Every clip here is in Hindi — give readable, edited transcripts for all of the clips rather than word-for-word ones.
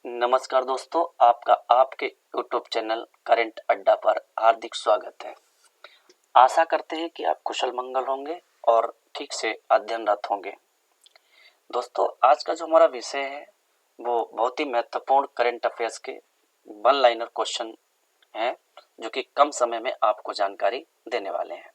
नमस्कार दोस्तों, आपका आपके यूट्यूब चैनल करंट अड्डा पर हार्दिक स्वागत है। आशा करते हैं कि आप कुशल मंगल होंगे और ठीक से अध्ययनरत होंगे। दोस्तों, आज का जो हमारा विषय है वो बहुत ही महत्वपूर्ण करंट अफेयर्स के वन लाइनर क्वेश्चन हैं जो कि कम समय में आपको जानकारी देने वाले हैं।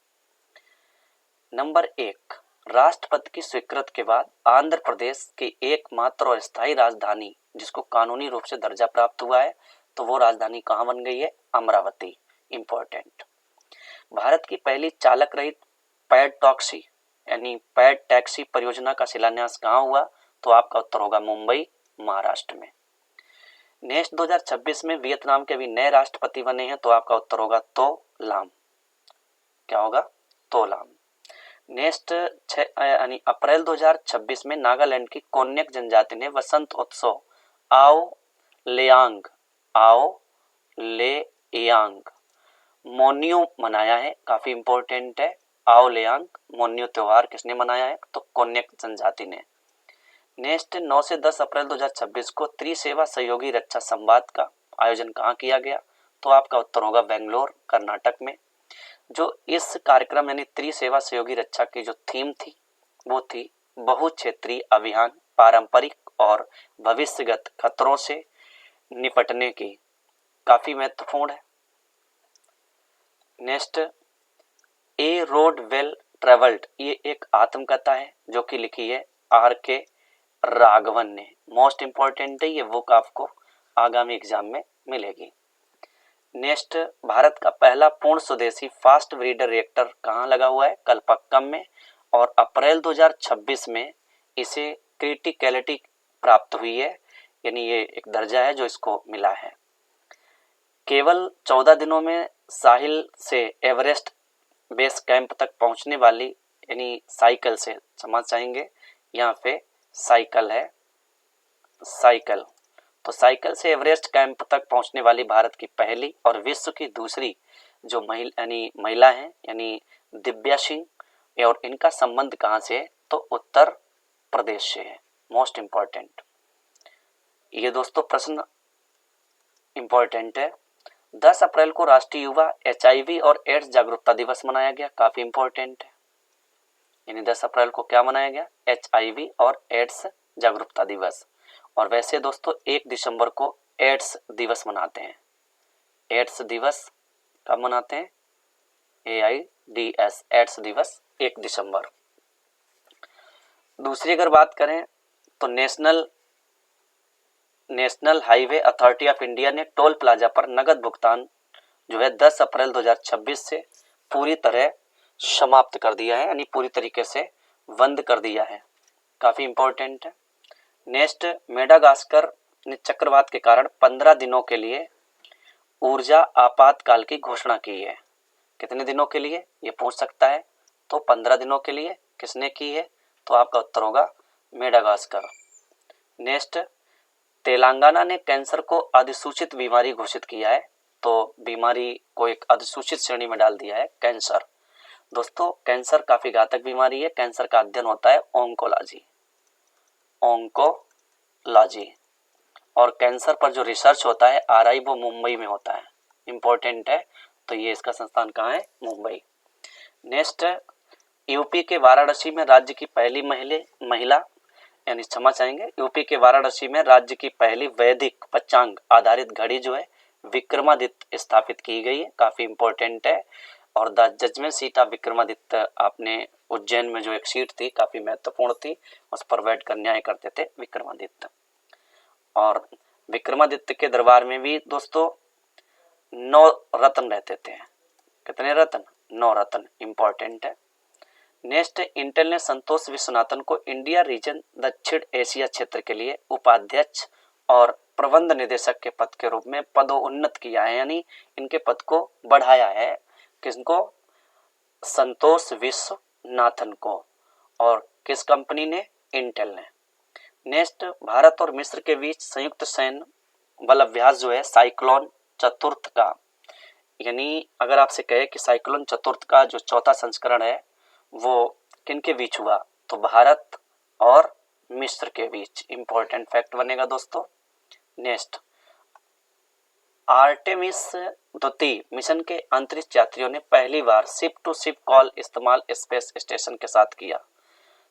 नंबर 1, राष्ट्रपति की स्वीकृति के बाद आंध्र प्रदेश की एकमात्र और स्थायी राजधानी जिसको कानूनी रूप से दर्जा प्राप्त हुआ है, तो वो राजधानी कहाँ बन गई है? अमरावती। इंपॉर्टेंट। भारत की पहली चालक रहित पैड टैक्सी परियोजना का शिलान्यास कहाँ हुआ? तो आपका उत्तर होगा मुंबई, महाराष्ट्र में। नेक्स्ट 2026 में वियतनाम के भी नए राष्ट्रपति बने हैं, तो आपका उत्तर होगा तो लाम। क्या होगा? तो लाम। नेक्स्ट अप्रैल 2026 में नागालैंड की कोन्याक जनजाति ने वसंत उत्सव आओ लेयांग मोन्यू मनाया है। काफी इंपॉर्टेंट है। आओ लेयांग मोन्यू त्योहार किसने मनाया है? तो कोन्याक जनजाति ने। नेक्स्ट 9 से 10 अप्रैल 2026 को त्रिसेवा सहयोगी रक्षा संवाद का आयोजन कहाँ किया गया? तो आपका उत्तर होगा बेंगलोर, कर्नाटक में। जो इस कार्यक्रम यानी त्रिसेवा सहयोगी रक्षा की जो थीम थी वो थी बहुक्षेत्रीय अभियान, पारंपरिक और भविष्यगत खतरों से निपटने की। काफी महत्वपूर्ण है। नेक्स्ट, ए रोड वेल ट्रेवल्ड, ये एक आत्मकथा है जो कि लिखी है R.K. राघवन ने। मोस्ट इंपॉर्टेंट है ये बुक, आपको आगामी एग्जाम में मिलेगी। नेक्स्ट, भारत का पहला पूर्ण स्वदेशी फास्ट ब्रीडर रिएक्टर कहाँ लगा हुआ है? कलपक्कम में। और अप्रैल 2026 में इसे क्रिटिकलिटी प्राप्त हुई है, यानी ये एक दर्जा है जो इसको मिला है। केवल 14 दिनों में साहिल से एवरेस्ट बेस कैंप तक पहुंचने वाली, यानी साइकिल से समझ जाएंगे, यहाँ पे साइकिल है, साइकिल। तो साइकिल से एवरेस्ट कैंप तक पहुंचने वाली भारत की पहली और विश्व की दूसरी जो महिला है यानी दिव्या सिंह, और इनका संबंध कहां से है? तो उत्तर प्रदेश से है। मोस्ट इंपॉर्टेंट ये दोस्तों प्रश्न इंपॉर्टेंट है। 10 अप्रैल को राष्ट्रीय युवा HIV और एड्स जागरूकता दिवस मनाया गया। काफी इंपॉर्टेंट है। यानी 10 अप्रैल को क्या मनाया गया? HIV और एड्स जागरूकता दिवस। और वैसे दोस्तों 1 दिसंबर को एड्स दिवस मनाते हैं। एड्स दिवस कब मनाते हैं? AIDS, एड्स दिवस 1 दिसंबर। दूसरी अगर बात करें तो national highway authority of India ने टोल प्लाजा पर नगद भुगतान जो है 10 अप्रैल 2026 से पूरी तरह समाप्त कर दिया है, यानी पूरी तरीके से बंद कर दिया है। काफी इंपॉर्टेंट है। नेक्स्ट, मेडागास्कर ने चक्रवात के कारण 15 दिनों के लिए ऊर्जा आपातकाल की घोषणा की है। कितने दिनों के लिए ये पूछ सकता है? तो 15 दिनों के लिए। किसने की है? तो आपका उत्तर होगा मेडागास्कर। नेक्स्ट, तेलंगाना ने कैंसर को अधिसूचित बीमारी घोषित किया है। तो बीमारी को एक अधिसूचित श्रेणी में डाल दिया है, कैंसर। दोस्तों कैंसर काफी घातक बीमारी है। कैंसर का अध्ययन होता है ओंकोलॉजी, और कैंसर पर जो रिसर्च होता है RI वो मुंबई में होता है। इंपॉर्टेंट है। तो ये इसका संस्थान कहाँ है? मुंबई। नेक्स्ट, यूपी के वाराणसी में राज्य की पहली महिला यानी क्षमा चाहेंगे, यूपी के वाराणसी में राज्य की पहली वैदिक पंचांग आधारित घड़ी जो है विक्रमादित्य स्थापित की गई है। काफी इंपॉर्टेंट है। और the judgement seat of Vikramaditya, आपने उज्जैन में जो एक सीट थी काफी महत्वपूर्ण थी, उस पर बैठ कर न्याय करते थे विक्रमादित्य। और विक्रमादित्य के दरबार में भी दोस्तों 9 रत्न रहते थे। कितने रत्न? 9 रत्न। इंपॉर्टेंट है। नेक्स्ट, इंटेल ने संतोष विश्वनाथन को इंडिया रीजन दक्षिण एशिया क्षेत्र के लिए उपाध्यक्ष और प्रबंध निदेशक के पद के रूप में पदोन्नत किया है, यानी इनके पद को बढ़ाया है। किसको? संतोष विश्वनाथन को। और किस कंपनी ने? इंटेल ने। नेक्स्ट, भारत और मिस्र के बीच संयुक्त सैन्य बल अभ्यास जो है साइक्लोन चतुर्थ का, यानी अगर आपसे कहे कि साइक्लोन चतुर्थ का जो चौथा संस्करण है वो किनके बीच हुआ? तो भारत और मिस्र के बीच। इंपॉर्टेंट फैक्ट बनेगा दोस्तों। नेक्स्ट, आर्टेमिस द्वितीय मिशन के अंतरिक्ष यात्रियों ने पहली बार शिप टू शिप कॉल इस्तेमाल स्पेस स्टेशन के साथ किया।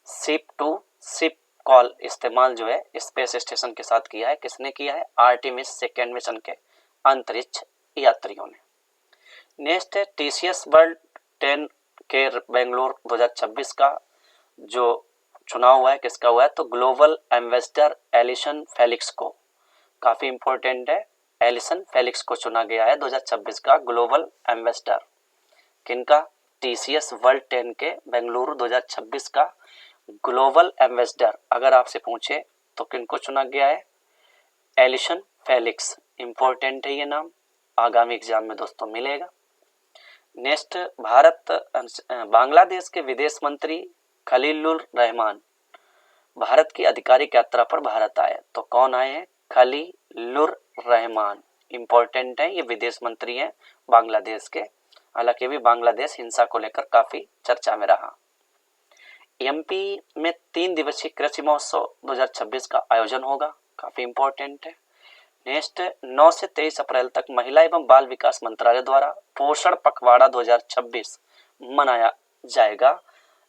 शिप टू शिप कॉल इस्तेमाल जो है स्पेस स्टेशन के साथ किया है। किसने किया है? आर्टेमिस सेकेंड मिशन के अंतरिक्ष यात्रियों ने। नेक्स्ट है टीसीएस वर्ल्ड 10 के बेंगलुरु 2026 का जो चुनाव हुआ है किसका हुआ है? तो ग्लोबल एम्बेसडर एलिसन फेलिक्स को, काफी इंपॉर्टेंट है, एलिसन फेलिक्स को चुना गया है 2026 का ग्लोबल एम्बेसडर। किनका? टीसीएस वर्ल्ड 10 के बेंगलुरु 2026 का ग्लोबल एम्बेसडर अगर आपसे पूछे तो किनको चुना गया है? Allison Felix. इंपॉर्टेंट है ये नाम, आगामी एग्जाम में दोस्तों मिलेगा। नेक्स्ट, बांग्लादेश के विदेश मंत्री खलीलुर रहमान भारत की आधिकारिक यात्रा पर भारत आए। तो कौन आए हैं? खलीलुर रहमान। इंपॉर्टेंट है, ये विदेश मंत्री हैं बांग्लादेश के। हालांकि भी बांग्लादेश हिंसा को लेकर काफी चर्चा में रहा। एमपी में 3 दिवसीय कृषि महोत्सव 2026 का आयोजन होगा, काफी इंपॉर्टेंट है। नेक्स्ट, 9 से 23 अप्रैल तक महिला एवं बाल विकास मंत्रालय द्वारा पोषण पखवाड़ा 2026 मनाया जाएगा,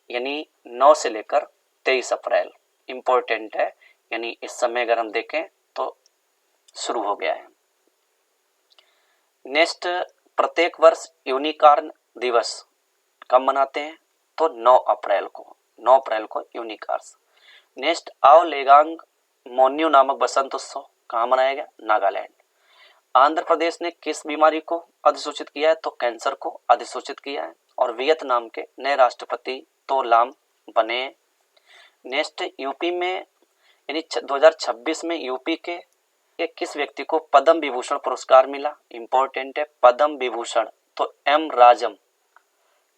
यानी 9 से लेकर 23 अप्रैल। इंपॉर्टेंट है, यानी इस समय अगर हम देखें तो शुरू हो गया है। नेक्स्ट, प्रत्येक वर्ष यूनिकॉर्न दिवस कब मनाते हैं? तो 9 अप्रैल को यूनिकॉर्न्स। नेक्स्ट, आओ लेगांग मोन्यू नामक बसंत उत्सव कहाँ मनाया गया? नागालैंड। आंध्र प्रदेश ने किस बीमारी को अधिसूचित किया है? तो कैंसर को अधिसूचित किया है। और वियतनाम के नए राष्ट्रपति तो लाम बने। नेक्स्ट, यूपी में यानी 2026 में यूपी के किस व्यक्ति को पद्म विभूषण पुरस्कार मिला? इंपॉर्टेंट है, पद्म विभूषण तो एम राजम।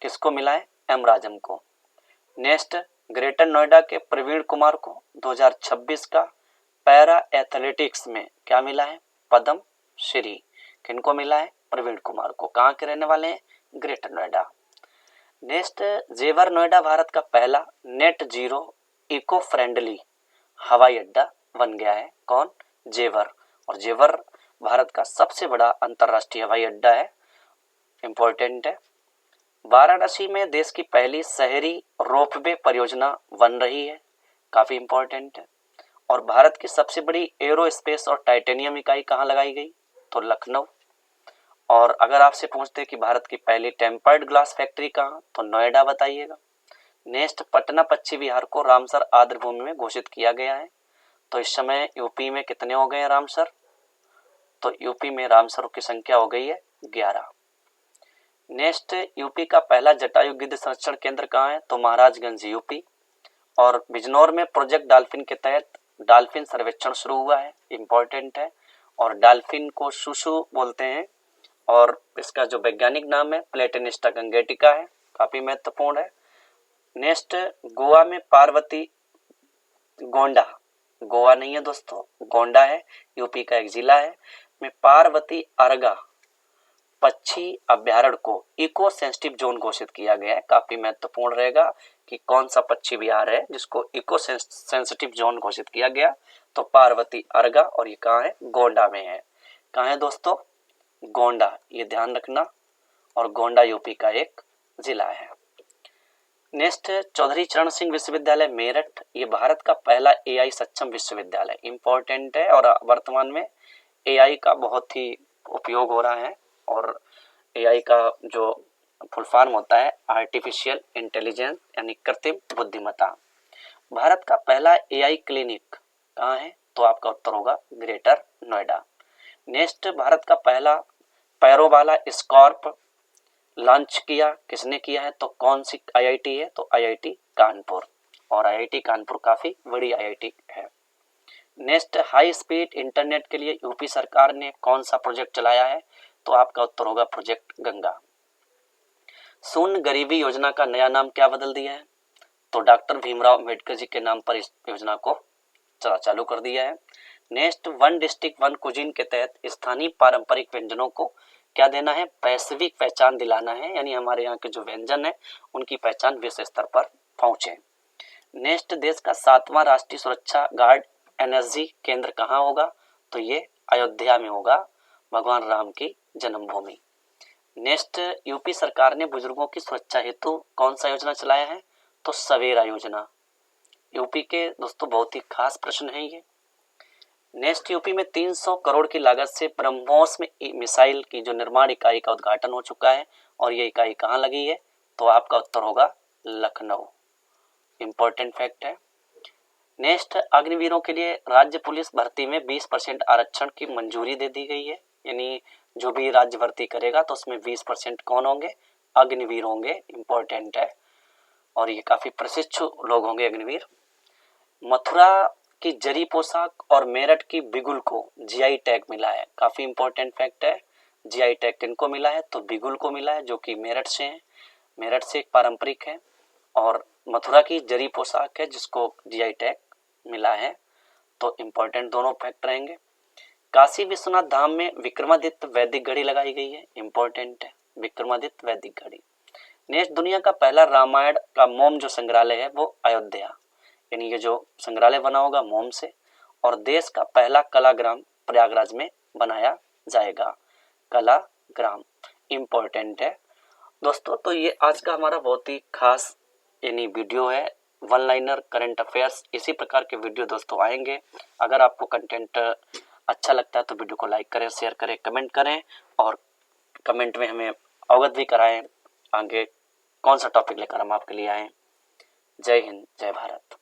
किसको मिला है? एम राजम को। नेक्स्ट, ग्रेटर नोएडा के प्रवीण कुमार को 2026 का पैरा एथलेटिक्स में क्या मिला है? पद्म श्री। किनको मिला है? प्रवीण कुमार को। कहाँ के रहने वाले हैं? ग्रेटर नोएडा। नेक्स्ट, जेवर नोएडा भारत का पहला नेट जीरो इको फ्रेंडली हवाई अड्डा बन गया है। कौन? जेवर। और जेवर भारत का सबसे बड़ा अंतरराष्ट्रीय हवाई अड्डा है, इंपॉर्टेंट है। वाराणसी में देश की पहली शहरी रोपवे परियोजना बन रही है, काफी इंपॉर्टेंट है। और भारत की सबसे बड़ी एरोस्पेस और टाइटेनियम इकाई कहाँ लगाई गई? तो लखनऊ। और अगर आपसे पूछते हैं कि भारत की पहली टेम्पर्ड ग्लास फैक्ट्री कहाँ? तो नोएडा बताइएगा। नेक्स्ट, पटना पश्चिम बिहार को रामसर आर्द्र भूमि में घोषित किया गया है। तो इस समय यूपी में कितने हो गए हैं रामसर? तो यूपी में रामसरों की संख्या हो गई है 11। नेक्स्ट, यूपी का पहला जटायु गिद्ध संरक्षण केंद्र कहाँ है? तो महाराजगंज यूपी। और बिजनौर में प्रोजेक्ट डॉल्फिन के तहत डॉल्फिन सर्वेक्षण शुरू हुआ है, इंपॉर्टेंट है। और डॉल्फिन को शुशु बोलते हैं और इसका जो वैज्ञानिक नाम है प्लेटेनिस्टा गंगेटिका है, काफी महत्वपूर्ण है। नेक्स्ट, गोवा में पार्वती गोंडा, गोवा नहीं है दोस्तों, गोंडा है, यूपी का एक जिला है, में पार्वती अर्गा पक्षी अभ्यारण्य को इको सेंसिटिव जोन घोषित किया गया है। काफी महत्वपूर्ण रहेगा कि कौन सा पक्षी विहार है जिसको इको सेंसिटिव जोन घोषित किया गया। तो पार्वती अर्गा, और ये कहाँ है? गोंडा में है। कहाँ है दोस्तों? गोंडा, ये ध्यान रखना। और गोंडा यूपी का एक जिला है। नेक्स्ट, चौधरी चरण सिंह विश्वविद्यालय मेरठ, ये भारत का पहला एआई सक्षम विश्वविद्यालय, इंपॉर्टेंट है। और वर्तमान में एआई का बहुत ही उपयोग हो रहा है। और एआई का जो फुल फॉर्म होता है आर्टिफिशियल इंटेलिजेंस, यानी कृत्रिम बुद्धिमत्ता। भारत का पहला एआई क्लिनिक कहाँ है? तो आपका उत्तर होगा ग्रेटर नोएडा। नेक्स्ट, भारत का पहला पैरोबाला स्कॉर्प लॉन्च किया, किसने किया है? तो कौन सी आईआईटी है? तो आईआईटी कानपुर। और आईआईटी कानपुर काफी बड़ी आईआईटी है। नेक्स्ट, हाई स्पीड इंटरनेट के लिए यूपी सरकार ने कौन सा प्रोजेक्ट चलाया है? तो आपका उत्तर होगा प्रोजेक्ट गंगा। शून्य गरीबी योजना का नया नाम क्या बदल दिया है? तो डॉक्टर भीमराव अंबेडकर जी के नाम पर इस योजना को चालू कर दिया है। Next, one district one cuisine के तहत स्थानीय पारंपरिक व्यंजनों को क्या देना है? वैश्विक पहचान दिलाना है, यानी हमारे यहाँ के जो व्यंजन है उनकी पहचान विश्व स्तर पर पहुंचे। नेक्स्ट, देश का 7वां राष्ट्रीय सुरक्षा गार्ड एनर्जी केंद्र कहाँ होगा? तो ये अयोध्या में होगा, भगवान राम की जन्मभूमि। नेक्स्ट, यूपी सरकार ने बुजुर्गों की सुरक्षा हेतु कौन सा योजना चलाया है? तो सवेरा योजना। यूपी के दोस्तों बहुत ही खास प्रश्न है ये। नेक्स्ट, यूपी में 300 करोड़ की लागत से ब्रह्मोस में मिसाइल की जो निर्माण इकाई का उद्घाटन हो चुका है, और ये इकाई कहाँ लगी है? तो आपका उत्तर होगा लखनऊ। इंपॉर्टेंट फैक्ट है। नेक्स्ट, अग्निवीरों के लिए राज्य पुलिस भर्ती में 20% आरक्षण की मंजूरी दे दी गई है, यानी जो भी राज्य भर्ती करेगा तो उसमें 20% कौन होंगे? अग्निवीर होंगे। इंपॉर्टेंट है, और ये काफी प्रशिक्षु लोग होंगे अग्निवीर। मथुरा की जरी पोशाक और मेरठ की बिगुल को जीआई टैग मिला है। काफी इंपॉर्टेंट फैक्ट है। जीआई टैग किनको मिला है? तो बिगुल को मिला है, जो कि मेरठ से है, मेरठ से एक पारंपरिक है। और मथुरा की जरी पोशाक है जिसको जीआई टैग मिला है। तो इंपॉर्टेंट दोनों फैक्ट रहेंगे। काशी विश्वनाथ धाम में विक्रमादित्य वैदिक घड़ी लगाई गई है। इंपॉर्टेंट है, विक्रमादित्य वैदिक घड़ी। नेक्स्ट, दुनिया का पहला रामायण का मोम जो संग्रहालय है वो अयोध्या, यानी ये जो संग्रहालय बना होगा मोम से। और देश का पहला कलाग्राम प्रयागराज में बनाया जाएगा, कलाग्राम। इंपॉर्टेंट है दोस्तों। तो ये आज का हमारा बहुत ही खास यानी वीडियो है, वन लाइनर करंट अफेयर्स। इसी प्रकार के वीडियो दोस्तों आएंगे। अगर आपको कंटेंट अच्छा लगता है तो वीडियो को लाइक करें, शेयर करें, कमेंट करें, और कमेंट में हमें अवगत भी कराएं आगे कौन सा टॉपिक लेकर हम आपके लिए आए। जय हिंद, जय भारत।